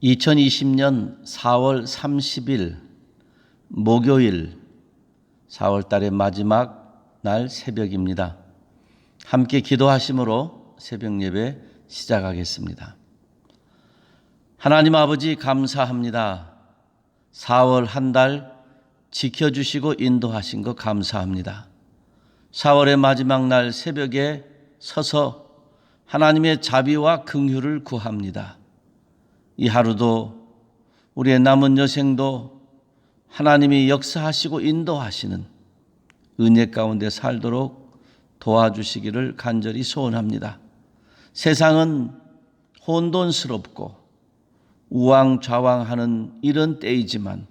2020년 4월 30일 목요일 4월 달의 마지막 날 새벽입니다. 함께 기도하심으로 새벽 예배 시작하겠습니다. 하나님 아버지 감사합니다. 4월 한 달 지켜주시고 인도하신 것 감사합니다. 4월의 마지막 날 새벽에 서서 하나님의 자비와 긍휼을 구합니다. 이 하루도 우리의 남은 여생도 하나님이 역사하시고 인도하시는 은혜 가운데 살도록 도와주시기를 간절히 소원합니다. 세상은 혼돈스럽고 우왕좌왕하는 이런 때이지만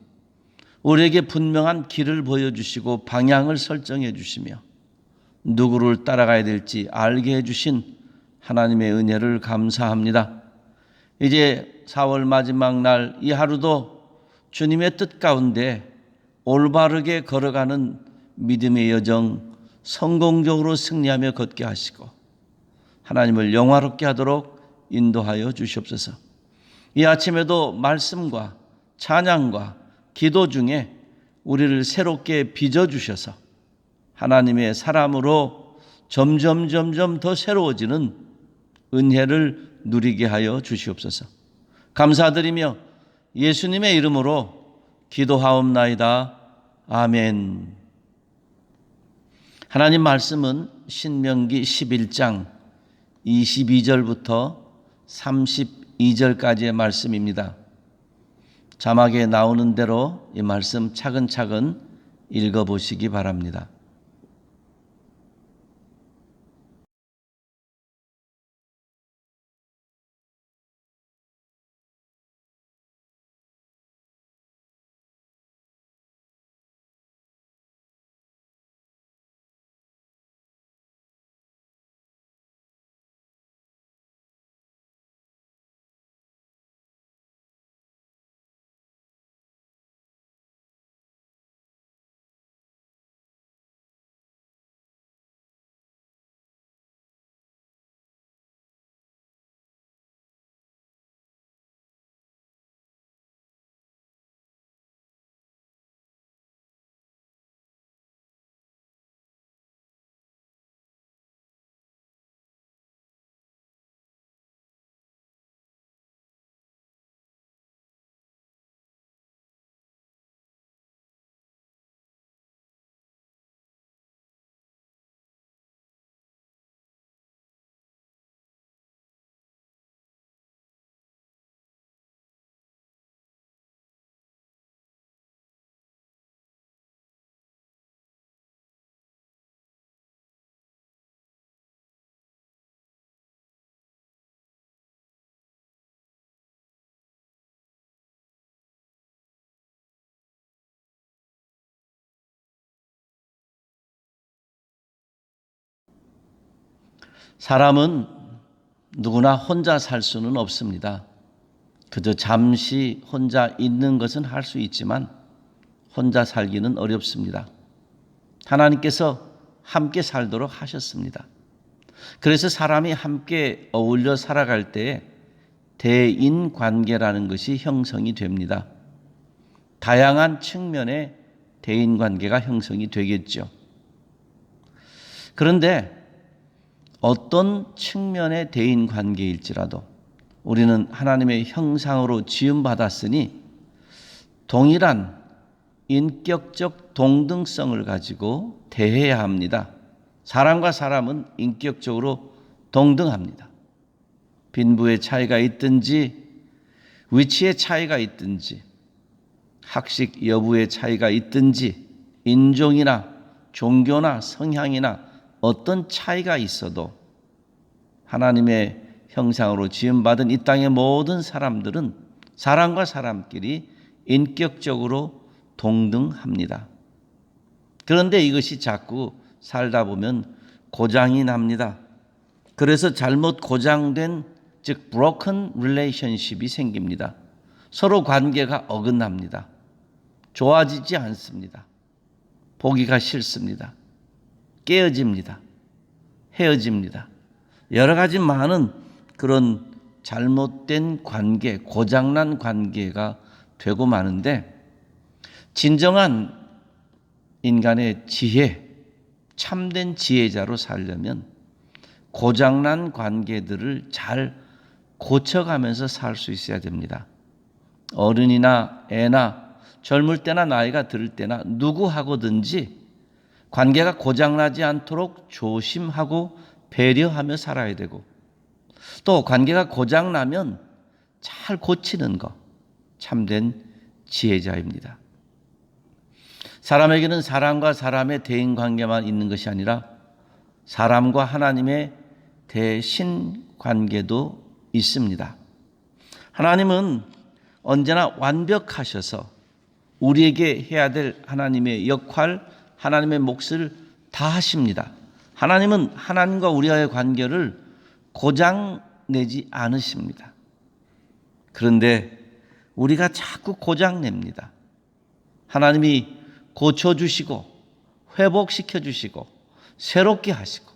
우리에게 분명한 길을 보여주시고 방향을 설정해 주시며 누구를 따라가야 될지 알게 해주신 하나님의 은혜를 감사합니다. 이제 4월 마지막 날 이 하루도 주님의 뜻 가운데 올바르게 걸어가는 믿음의 여정 성공적으로 승리하며 걷게 하시고 하나님을 영화롭게 하도록 인도하여 주시옵소서. 이 아침에도 말씀과 찬양과 기도 중에 우리를 새롭게 빚어주셔서 하나님의 사람으로 점점 더 새로워지는 은혜를 누리게 하여 주시옵소서. 감사드리며 예수님의 이름으로 기도하옵나이다. 아멘. 하나님 말씀은 신명기 11장 22절부터 32절까지의 말씀입니다. 자막에 나오는 대로 이 말씀 차근차근 읽어보시기 바랍니다. 사람은 누구나 혼자 살 수는 없습니다. 그저 잠시 혼자 있는 것은 할 수 있지만 혼자 살기는 어렵습니다. 하나님께서 함께 살도록 하셨습니다. 그래서 사람이 함께 어울려 살아갈 때에 대인관계라는 것이 형성이 됩니다. 다양한 측면의 대인관계가 형성이 되겠죠. 그런데 어떤 측면의 대인관계일지라도 우리는 하나님의 형상으로 지음받았으니 동일한 인격적 동등성을 가지고 대해야 합니다. 사람과 사람은 인격적으로 동등합니다. 빈부의 차이가 있든지 위치의 차이가 있든지 학식 여부의 차이가 있든지 인종이나 종교나 성향이나 어떤 차이가 있어도 하나님의 형상으로 지음받은 이 땅의 모든 사람들은 사람과 사람끼리 인격적으로 동등합니다. 그런데 이것이 자꾸 살다 보면 고장이 납니다. 그래서 잘못 고장된 즉 broken relationship이 생깁니다. 서로 관계가 어긋납니다. 좋아지지 않습니다. 보기가 싫습니다. 깨어집니다. 헤어집니다. 여러 가지 많은 그런 잘못된 관계, 고장난 관계가 되고 마는데, 진정한 인간의 지혜, 참된 지혜자로 살려면 고장난 관계들을 잘 고쳐가면서 살 수 있어야 됩니다. 어른이나 애나 젊을 때나 나이가 들 때나 누구하고든지 관계가 고장나지 않도록 조심하고 배려하며 살아야 되고, 또 관계가 고장나면 잘 고치는 것, 참된 지혜자입니다. 사람에게는 사람과 사람의 대인관계만 있는 것이 아니라 사람과 하나님의 대신관계도 있습니다. 하나님은 언제나 완벽하셔서 우리에게 해야 될 하나님의 역할, 하나님의 몫을 다 하십니다. 하나님은 하나님과 우리와의 관계를 고장내지 않으십니다. 그런데 우리가 자꾸 고장냅니다. 하나님이 고쳐주시고 회복시켜주시고 새롭게 하시고,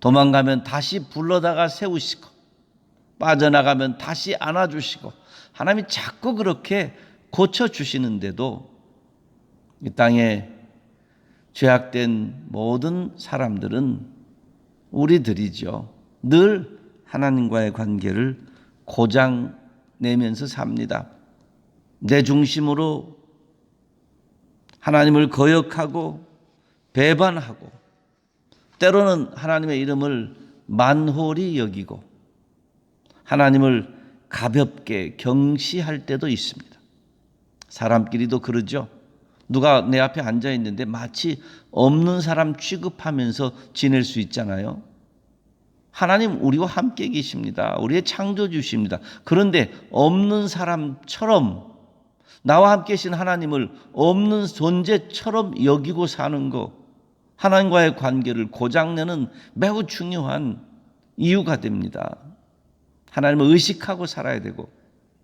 도망가면 다시 불러다가 세우시고, 빠져나가면 다시 안아주시고, 하나님이 자꾸 그렇게 고쳐주시는데도 이 땅에 죄악된 모든 사람들은, 우리들이죠, 늘 하나님과의 관계를 고장내면서 삽니다. 내 중심으로 하나님을 거역하고 배반하고, 때로는 하나님의 이름을 만홀히 여기고 하나님을 가볍게 경시할 때도 있습니다. 사람끼리도 그러죠. 누가 내 앞에 앉아 있는데 마치 없는 사람 취급하면서 지낼 수 있잖아요. 하나님 우리와 함께 계십니다. 우리의 창조주십니다. 그런데 없는 사람처럼, 나와 함께 계신 하나님을 없는 존재처럼 여기고 사는 것, 하나님과의 관계를 고장내는 매우 중요한 이유가 됩니다. 하나님을 의식하고 살아야 되고,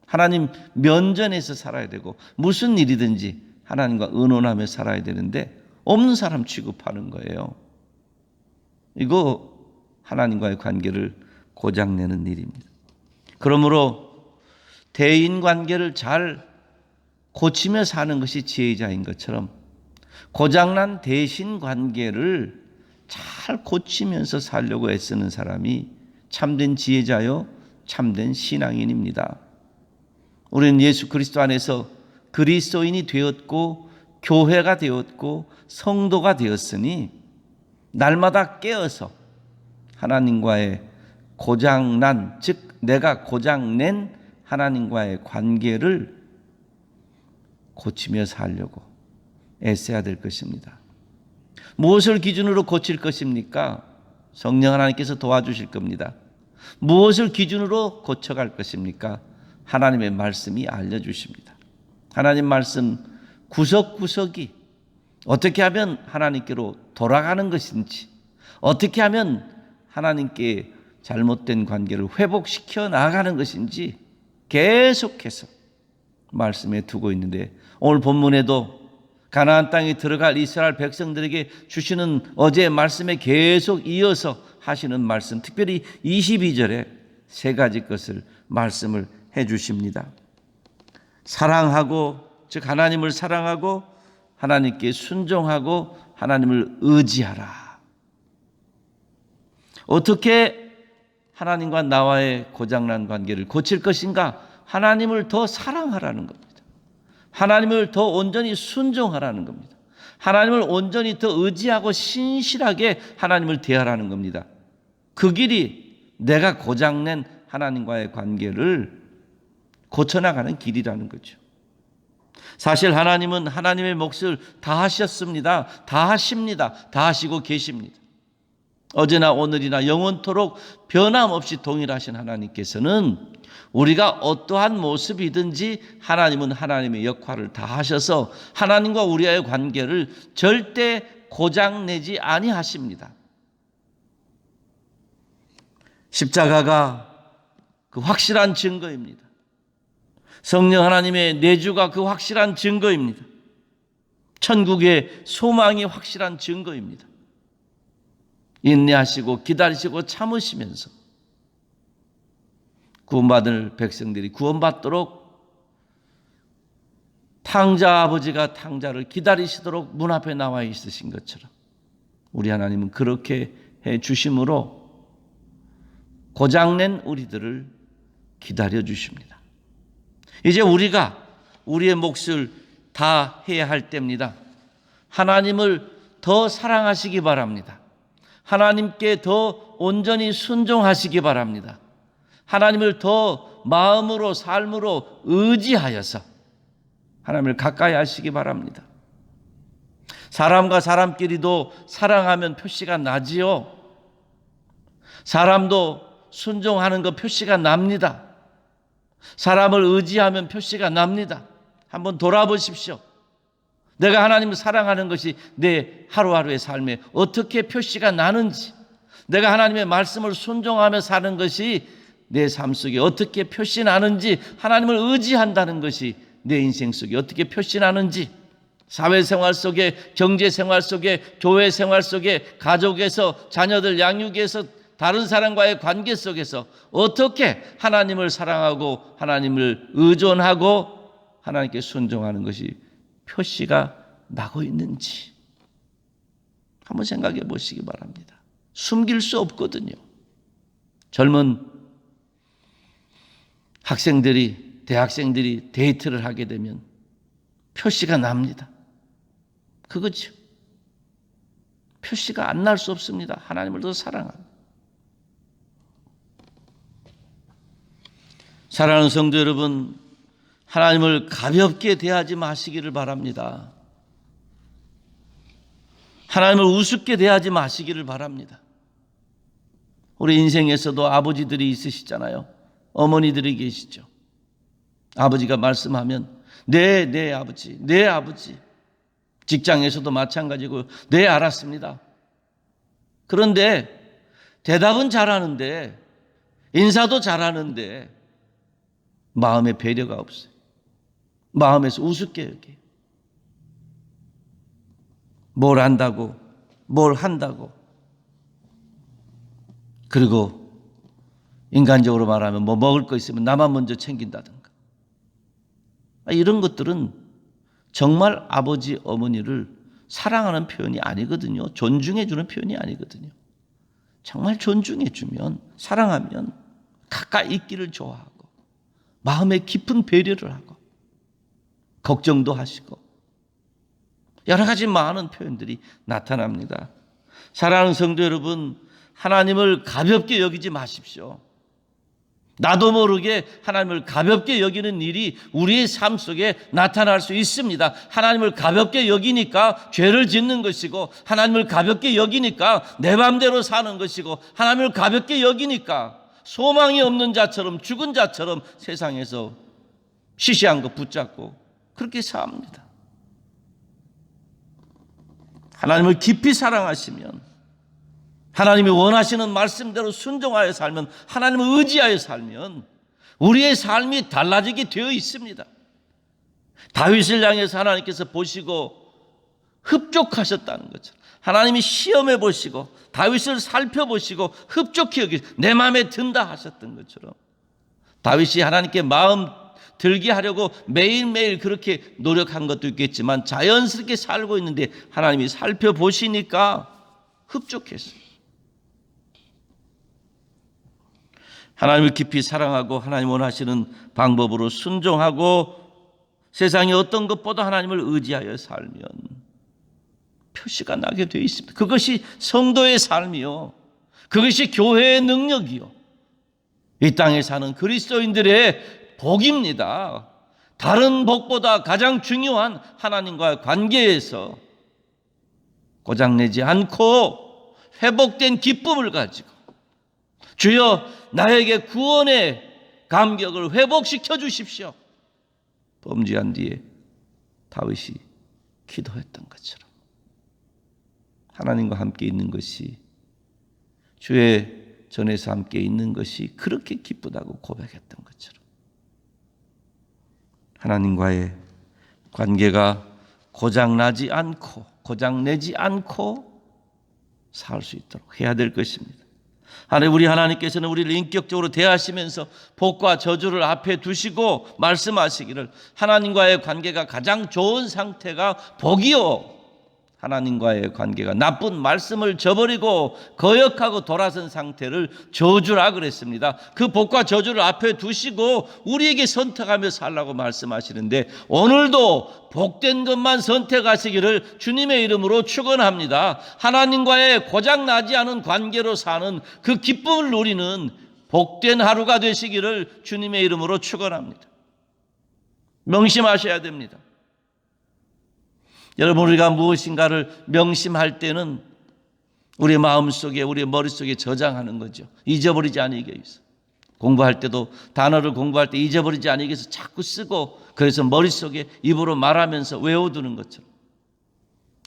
하나님 면전에서 살아야 되고, 무슨 일이든지 하나님과 의논하며 살아야 되는데 없는 사람 취급하는 거예요. 이거 하나님과의 관계를 고장내는 일입니다. 그러므로 대인 관계를 잘 고치며 사는 것이 지혜자인 것처럼, 고장난 대신 관계를 잘 고치면서 살려고 애쓰는 사람이 참된 지혜자요, 참된 신앙인입니다. 우리는 예수 그리스도 안에서 그리스도인이 되었고 교회가 되었고 성도가 되었으니, 날마다 깨어서 하나님과의 고장난, 즉 내가 고장낸 하나님과의 관계를 고치며 살려고 애써야 될 것입니다. 무엇을 기준으로 고칠 것입니까? 성령 하나님께서 도와주실 겁니다. 무엇을 기준으로 고쳐갈 것입니까? 하나님의 말씀이 알려주십니다. 하나님 말씀 구석구석이 어떻게 하면 하나님께로 돌아가는 것인지, 어떻게 하면 하나님께 잘못된 관계를 회복시켜 나가는 것인지 계속해서 말씀에 두고 있는데, 오늘 본문에도 가나안 땅에 들어갈 이스라엘 백성들에게 주시는 어제의 말씀에 계속 이어서 하시는 말씀, 특별히 22절에 세 가지 것을 말씀을 해 주십니다. 사랑하고, 즉 하나님을 사랑하고 하나님께 순종하고 하나님을 의지하라. 어떻게 하나님과 나와의 고장난 관계를 고칠 것인가? 하나님을 더 사랑하라는 겁니다. 하나님을 더 온전히 순종하라는 겁니다. 하나님을 온전히 더 의지하고 신실하게 하나님을 대하라는 겁니다. 그 길이 내가 고장낸 하나님과의 관계를 고쳐나가는 길이라는 거죠. 사실 하나님은 하나님의 몫을 다 하셨습니다. 다 하십니다. 다 하시고 계십니다. 어제나 오늘이나 영원토록 변함없이 동일하신 하나님께서는 우리가 어떠한 모습이든지 하나님은 하나님의 역할을 다 하셔서 하나님과 우리와의 관계를 절대 고장내지 아니하십니다. 십자가가 그 확실한 증거입니다. 성령 하나님의 내주가 그 확실한 증거입니다. 천국의 소망이 확실한 증거입니다. 인내하시고 기다리시고 참으시면서 구원받을 백성들이 구원받도록 탕자 아버지가 탕자를 기다리시도록 문 앞에 나와 있으신 것처럼 우리 하나님은 그렇게 해 주심으로 고장낸 우리들을 기다려 주십니다. 이제 우리가 우리의 몫을 다 해야 할 때입니다. 하나님을 더 사랑하시기 바랍니다. 하나님께 더 온전히 순종하시기 바랍니다. 하나님을 더 마음으로 삶으로 의지하여서 하나님을 가까이 하시기 바랍니다. 사람과 사람끼리도 사랑하면 표시가 나지요. 사람도 순종하는 거 표시가 납니다. 사람을 의지하면 표시가 납니다. 한번 돌아보십시오. 내가 하나님을 사랑하는 것이 내 하루하루의 삶에 어떻게 표시가 나는지, 내가 하나님의 말씀을 순종하며 사는 것이 내 삶 속에 어떻게 표시나는지, 하나님을 의지한다는 것이 내 인생 속에 어떻게 표시나는지, 사회생활 속에, 경제생활 속에, 교회생활 속에, 가족에서, 자녀들 양육에서, 다른 사람과의 관계 속에서 어떻게 하나님을 사랑하고 하나님을 의존하고 하나님께 순종하는 것이 표시가 나고 있는지 한번 생각해 보시기 바랍니다. 숨길 수 없거든요. 젊은 학생들이, 대학생들이 데이트를 하게 되면 표시가 납니다. 그거죠. 표시가 안 날 수 없습니다. 하나님을 더 사랑합니다. 사랑하는 성도 여러분, 하나님을 가볍게 대하지 마시기를 바랍니다. 하나님을 우습게 대하지 마시기를 바랍니다. 우리 인생에서도 아버지들이 있으시잖아요. 어머니들이 계시죠. 아버지가 말씀하면 네 아버지, 네 아버지. 직장에서도 마찬가지고 네 알았습니다. 그런데 대답은 잘하는데 인사도 잘하는데 마음에 배려가 없어요. 마음에서 우습게 여겨요. 뭘 안다고, 뭘 한다고. 그리고 인간적으로 말하면 뭐 먹을 거 있으면 나만 먼저 챙긴다든가. 이런 것들은 정말 아버지, 어머니를 사랑하는 표현이 아니거든요. 존중해 주는 표현이 아니거든요. 정말 존중해 주면, 사랑하면 가까이 있기를 좋아하고 마음에 깊은 배려를 하고 걱정도 하시고 여러 가지 많은 표현들이 나타납니다. 사랑하는 성도 여러분, 하나님을 가볍게 여기지 마십시오. 나도 모르게 하나님을 가볍게 여기는 일이 우리의 삶 속에 나타날 수 있습니다. 하나님을 가볍게 여기니까 죄를 짓는 것이고, 하나님을 가볍게 여기니까 내 맘대로 사는 것이고, 하나님을 가볍게 여기니까 소망이 없는 자처럼, 죽은 자처럼 세상에서 시시한 거 붙잡고 그렇게 삽니다. 하나님을 깊이 사랑하시면, 하나님이 원하시는 말씀대로 순종하여 살면, 하나님을 의지하여 살면 우리의 삶이 달라지게 되어 있습니다. 다윗을 향해서 하나님께서 보시고 흡족하셨다는 것처럼, 하나님이 시험해 보시고 다윗을 살펴보시고 흡족히 여기시고 내 마음에 든다 하셨던 것처럼, 다윗이 하나님께 마음 들게 하려고 매일매일 그렇게 노력한 것도 있겠지만 자연스럽게 살고 있는데 하나님이 살펴보시니까 흡족했어요. 하나님을 깊이 사랑하고 하나님 원하시는 방법으로 순종하고 세상의 어떤 것보다 하나님을 의지하여 살면 표시가 나게 되어 있습니다. 그것이 성도의 삶이요, 그것이 교회의 능력이요, 이 땅에 사는 그리스도인들의 복입니다. 다른 복보다 가장 중요한 하나님과의 관계에서 고장내지 않고 회복된 기쁨을 가지고 주여 나에게 구원의 감격을 회복시켜 주십시오. 범죄한 뒤에 다윗이 기도했던 것처럼 하나님과 함께 있는 것이, 주의 전에서 함께 있는 것이 그렇게 기쁘다고 고백했던 것처럼 하나님과의 관계가 고장나지 않고 고장내지 않고 살 수 있도록 해야 될 것입니다. 우리 하나님께서는 우리를 인격적으로 대하시면서 복과 저주를 앞에 두시고 말씀하시기를 하나님과의 관계가 가장 좋은 상태가 복이요, 하나님과의 관계가 나쁜 말씀을 저버리고 거역하고 돌아선 상태를 저주라 그랬습니다. 그 복과 저주를 앞에 두시고 우리에게 선택하며 살라고 말씀하시는데, 오늘도 복된 것만 선택하시기를 주님의 이름으로 축원합니다. 하나님과의 고장나지 않은 관계로 사는 그 기쁨을 누리는 복된 하루가 되시기를 주님의 이름으로 축원합니다. 명심하셔야 됩니다. 여러분, 우리가 무엇인가를 명심할 때는 우리 마음속에, 우리 머릿속에 저장하는 거죠. 잊어버리지 않기 위해서. 공부할 때도 단어를 공부할 때 잊어버리지 않기 위해서 자꾸 쓰고, 그래서 머릿속에 입으로 말하면서 외워두는 것처럼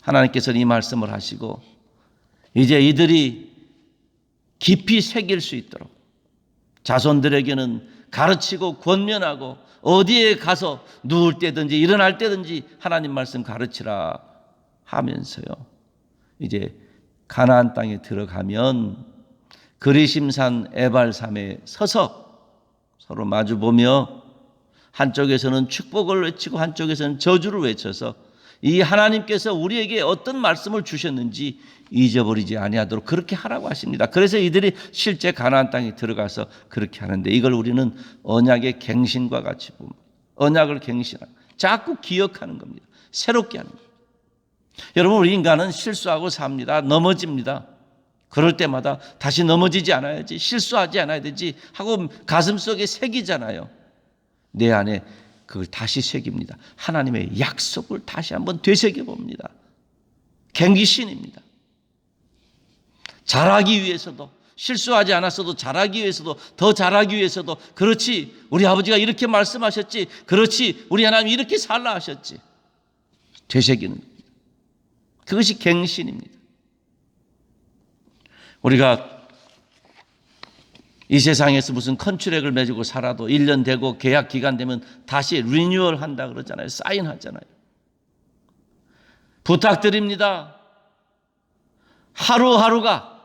하나님께서는 이 말씀을 하시고 이제 이들이 깊이 새길 수 있도록 자손들에게는 가르치고 권면하고 어디에 가서 누울 때든지 일어날 때든지 하나님 말씀 가르치라 하면서요, 이제 가나안 땅에 들어가면 그리심산 에발산에 서서 서로 마주보며 한쪽에서는 축복을 외치고 한쪽에서는 저주를 외쳐서 이 하나님께서 우리에게 어떤 말씀을 주셨는지 잊어버리지 아니하도록 그렇게 하라고 하십니다. 그래서 이들이 실제 가나안 땅에 들어가서 그렇게 하는데, 이걸 우리는 언약의 갱신과 같이 봅니다. 언약을 갱신하고 자꾸 기억하는 겁니다. 새롭게 하는 겁니다. 여러분, 우리 인간은 실수하고 삽니다. 넘어집니다. 그럴 때마다 다시 넘어지지 않아야지, 실수하지 않아야 되지 하고 가슴속에 새기잖아요. 내 안에 그걸 다시 새깁니다. 하나님의 약속을 다시 한번 되새겨 봅니다. 갱신입니다. 잘하기 위해서도, 실수하지 않았어도 잘하기 위해서도, 더 잘하기 위해서도, 그렇지 우리 아버지가 이렇게 말씀하셨지, 그렇지 우리 하나님이 이렇게 살라 하셨지, 되새기는 겁니다. 그것이 갱신입니다. 우리가 이 세상에서 무슨 컨트랙을 맺고 살아도 1년 되고 계약 기간 되면 다시 리뉴얼 한다 그러잖아요. 사인하잖아요. 부탁드립니다. 하루하루가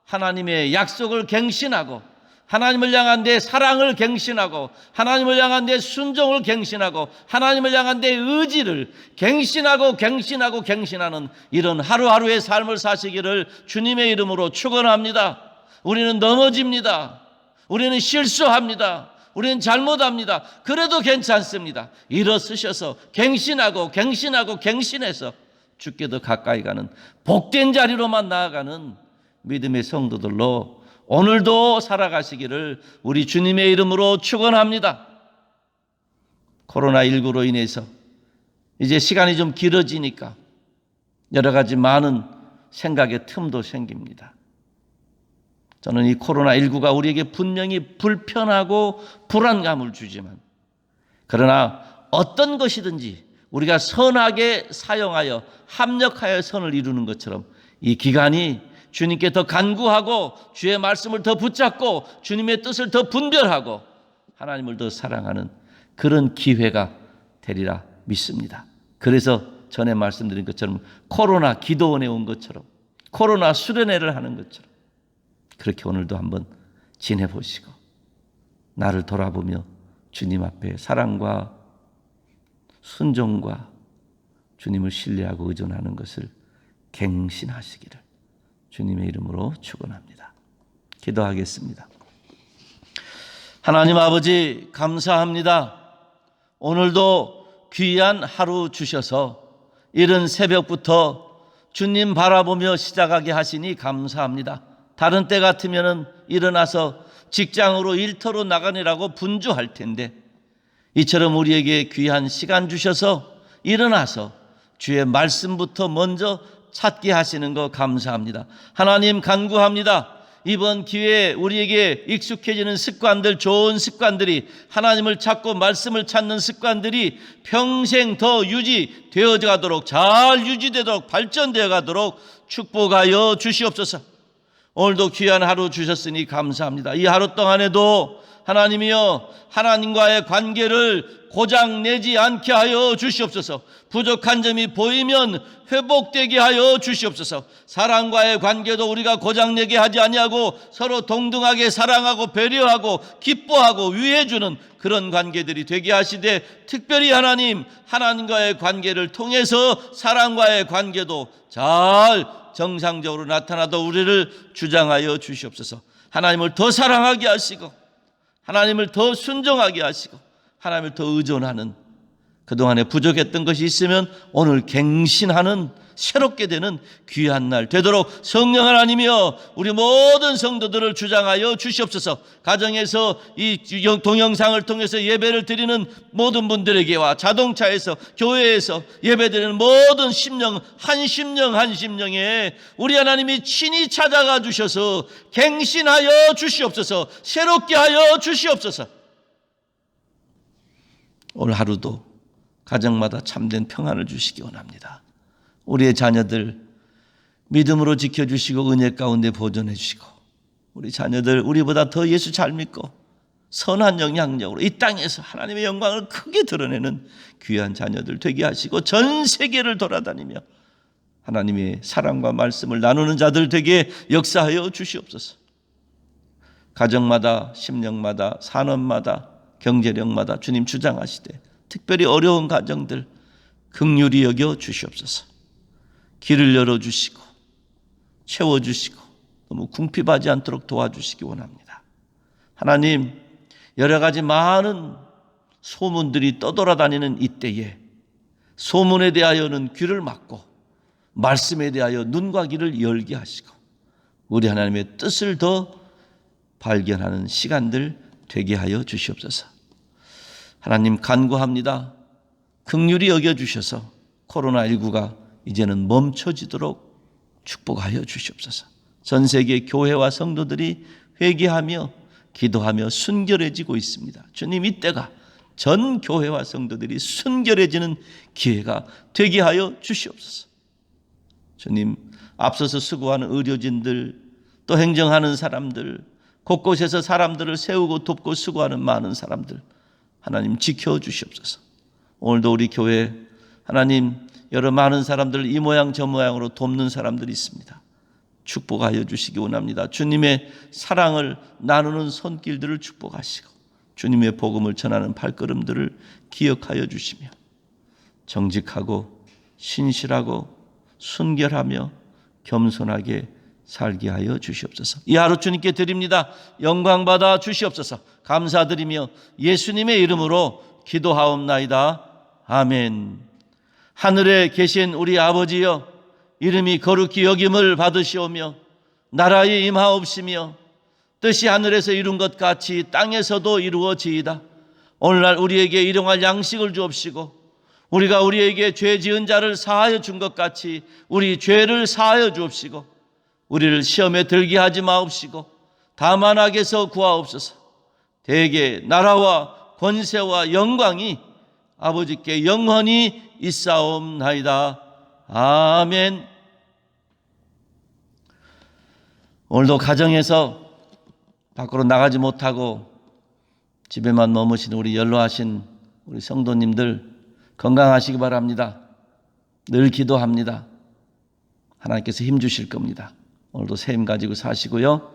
하나님의 약속을 갱신하고, 하나님을 향한 내 사랑을 갱신하고, 하나님을 향한 내 순종을 갱신하고, 하나님을 향한 내 의지를 갱신하는 이런 하루하루의 삶을 사시기를 주님의 이름으로 축원합니다. 우리는 넘어집니다. 우리는 실수합니다. 우리는 잘못합니다. 그래도 괜찮습니다. 일어서셔서 갱신해서 주께 더 가까이 가는 복된 자리로만 나아가는 믿음의 성도들로 오늘도 살아가시기를 우리 주님의 이름으로 축원합니다. 코로나19로 인해서 이제 시간이 좀 길어지니까 여러 가지 많은 생각의 틈도 생깁니다. 저는 이 코로나19가 우리에게 분명히 불편하고 불안감을 주지만, 그러나 어떤 것이든지 우리가 선하게 사용하여 합력하여 선을 이루는 것처럼 이 기간이 주님께 더 간구하고 주의 말씀을 더 붙잡고 주님의 뜻을 더 분별하고 하나님을 더 사랑하는 그런 기회가 되리라 믿습니다. 그래서 전에 말씀드린 것처럼 코로나 기도원에 온 것처럼, 코로나 수련회를 하는 것처럼 그렇게 오늘도 한번 지내보시고 나를 돌아보며 주님 앞에 사랑과 순종과 주님을 신뢰하고 의존하는 것을 갱신하시기를 주님의 이름으로 축원합니다. 기도하겠습니다. 하나님 아버지, 감사합니다. 오늘도 귀한 하루 주셔서 이른 새벽부터 주님 바라보며 시작하게 하시니 감사합니다. 다른 때 같으면 일어나서 직장으로 일터로 나가느라고 분주할 텐데, 이처럼 우리에게 귀한 시간 주셔서 일어나서 주의 말씀부터 먼저 찾게 하시는 거 감사합니다. 하나님 간구합니다. 이번 기회에 우리에게 익숙해지는 습관들, 좋은 습관들이, 하나님을 찾고 말씀을 찾는 습관들이 평생 더 유지되어 가도록, 잘 유지되도록, 발전되어 가도록 축복하여 주시옵소서. 오늘도 귀한 하루 주셨으니 감사합니다. 이 하루 동안에도 하나님이여, 하나님과의 관계를 고장내지 않게 하여 주시옵소서. 부족한 점이 보이면 회복되게 하여 주시옵소서. 사랑과의 관계도 우리가 고장내게 하지 아니하고 서로 동등하게 사랑하고 배려하고 기뻐하고 위해주는 그런 관계들이 되게 하시되, 특별히 하나님과의 관계를 통해서 사랑과의 관계도 잘 정상적으로 나타나도 우리를 주장하여 주시옵소서. 하나님을 더 사랑하게 하시고, 하나님을 더 순종하게 하시고, 하나님을 더 의존하는, 그동안에 부족했던 것이 있으면 오늘 갱신하는, 새롭게 되는 귀한 날 되도록 성령 하나님이여, 우리 모든 성도들을 주장하여 주시옵소서. 가정에서 이 동영상을 통해서 예배를 드리는 모든 분들에게와 자동차에서, 교회에서 예배드리는 모든 심령 한 심령에 우리 하나님이 친히 찾아가 주셔서 갱신하여 주시옵소서. 새롭게 하여 주시옵소서. 오늘 하루도 가정마다 참된 평안을 주시기 원합니다. 우리의 자녀들 믿음으로 지켜주시고 은혜 가운데 보존해 주시고, 우리 자녀들 우리보다 더 예수 잘 믿고 선한 영향력으로 이 땅에서 하나님의 영광을 크게 드러내는 귀한 자녀들 되게 하시고, 전 세계를 돌아다니며 하나님의 사랑과 말씀을 나누는 자들 되게 역사하여 주시옵소서. 가정마다, 심령마다, 산업마다, 경제력마다 주님 주장하시되, 특별히 어려운 가정들 긍휼히 여겨 주시옵소서. 길을 열어주시고 채워주시고 너무 궁핍하지 않도록 도와주시기 원합니다. 하나님, 여러 가지 많은 소문들이 떠돌아다니는 이때에 소문에 대하여는 귀를 막고 말씀에 대하여 눈과 귀를 열게 하시고, 우리 하나님의 뜻을 더 발견하는 시간들 되게 하여 주시옵소서. 하나님 간구합니다. 긍휼히 여겨주셔서 코로나19가 이제는 멈춰지도록 축복하여 주시옵소서. 전 세계 교회와 성도들이 회개하며 기도하며 순결해지고 있습니다. 주님, 이때가 전 교회와 성도들이 순결해지는 기회가 되게 하여 주시옵소서. 주님, 앞서서 수고하는 의료진들, 또 행정하는 사람들, 곳곳에서 사람들을 세우고 돕고 수고하는 많은 사람들, 하나님 지켜주시옵소서. 오늘도 우리 교회 하나님, 여러 많은 사람들 이 모양 저 모양으로 돕는 사람들이 있습니다. 축복하여 주시기 원합니다. 주님의 사랑을 나누는 손길들을 축복하시고, 주님의 복음을 전하는 발걸음들을 기억하여 주시며, 정직하고 신실하고 순결하며 겸손하게 살게 하여 주시옵소서. 이 하루 주님께 드립니다. 영광 받아 주시옵소서. 감사드리며 예수님의 이름으로 기도하옵나이다. 아멘. 하늘에 계신 우리 아버지여, 이름이 거룩히 여김을 받으시오며 나라의 임하옵시며 뜻이 하늘에서 이룬 것 같이 땅에서도 이루어지이다. 오늘날 우리에게 일용할 양식을 주옵시고, 우리가 우리에게 죄 지은 자를 사하여 준 것 같이 우리 죄를 사하여 주옵시고, 우리를 시험에 들게 하지 마옵시고 다만 악에서 구하옵소서. 대개 나라와 권세와 영광이 아버지께 영원히 있사옵나이다. 아멘. 오늘도 가정에서 밖으로 나가지 못하고 집에만 머무신 우리 연로하신 우리 성도님들 건강하시기 바랍니다. 늘 기도합니다. 하나님께서 힘 주실 겁니다. 오늘도 새 힘 가지고 사시고요.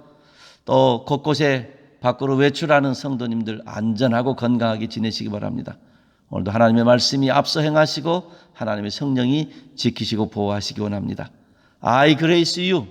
또 곳곳에 밖으로 외출하는 성도님들 안전하고 건강하게 지내시기 바랍니다. 오늘도 하나님의 말씀이 앞서 행하시고 하나님의 성령이 지키시고 보호하시기 원합니다. I grace you.